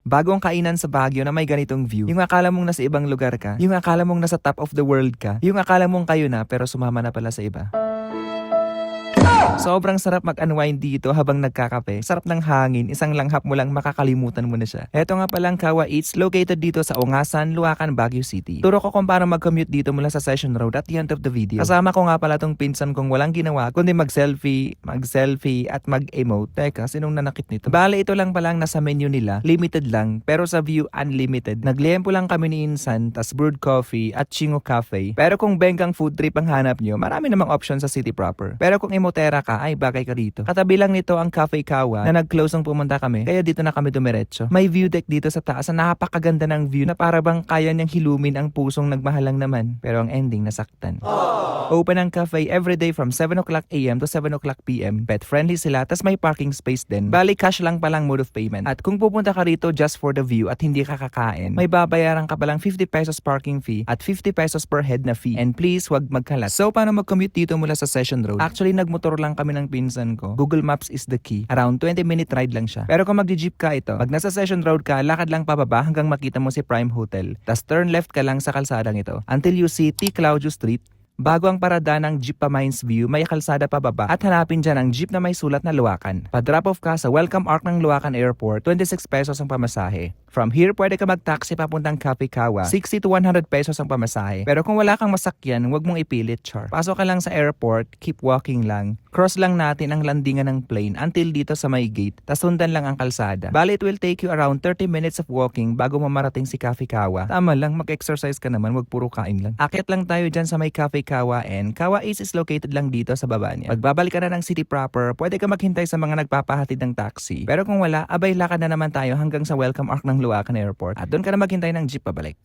bagong kainan sa Baguio na may ganitong view. Yung akala mong nasa ibang lugar ka, yung akala mong nasa top of the world ka, yung akala mong kayo na pero sumama na pala sa iba. Sobrang sarap mag-unwind dito habang nagkakape. Sarap ng hangin, isang langhap mo lang makakalimutan mo na siya. Eto nga palang Kawa Eats, located dito sa Ongasan, Luacan, Baguio City. Turo ko kung paano mag-commute dito mula sa Session Road at the end of the video. Kasama ko nga pala tong pinsan kong walang ginawa kundi mag-selfie at mag-emote. Teka, sinong nanakit nito? Bale, ito lang palang nasa menu nila. Limited lang, pero sa view unlimited. Nagliempo lang kami ni Insan, tas brewed coffee at Chingo Cafe. Pero kung benggang food trip ang hanap nyo, marami namang option sa city proper. Pero kung emotera ka, ay bagay ka dito. Katabi lang nito ang Cafe Kawa na nag-close nung pumunta kami, kaya dito na kami dumiretso. May view deck dito sa taas na napakaganda ng view na para bang kaya niyang hilumin ang pusong nagmahalang naman. Pero ang ending nasaktan. Open ang cafe everyday from 7 o'clock AM to 7 o'clock PM. Pet friendly sila, tas may parking space din. Bali cash lang palang mode of payment. At kung pupunta ka rito just for the view at hindi ka kakain, may babayaran ka palang 50 pesos parking fee at 50 pesos per head na fee. And please, wag magkalat. So, paano mag-commute dito mula sa Session Road? Actually, nagmotor lang kami ng pinsan ko. Google Maps is the key. Around 20-minute ride lang siya. Pero kung mag-jeep ka ito, pag nasa Session Road ka, lakad lang pababa hanggang makita mo si Prime Hotel. Tas turn left ka lang sa kalsadang ito until you see T. Claudio Street. Bago ang parada ng jeep pa Mines View, may kalsada pababa at hanapin dyan ang jeep na may sulat na Luacan. Pa-drop off ka sa Welcome Arc ng Luacan Airport, 26 pesos ang pamasahe. From here, pwede ka mag-taxi papuntang Cafe Kawa, 60 to 100 pesos ang pamasahe. Pero kung wala kang masakyan, huwag mong ipilit, char. Pasok ka lang sa airport, keep walking lang. Cross lang natin ang landingan ng plane until dito sa may gate, tas sundan lang ang kalsada. Bali, it will take you around 30 minutes of walking bago mamarating si Cafe Kawa. Tama lang, mag-exercise ka naman, wag puro kain lang. Akit lang tayo dyan sa may Cafe Kawa and Kawa Eats is located lang dito sa baba niya. Pagbabalik ka na ng city proper, pwede ka maghintay sa mga nagpapahatid ng taxi. Pero kung wala, abay lakad na naman tayo hanggang sa Welcome Arc ng Luacan Airport at doon ka na maghintay ng jeep pabalik.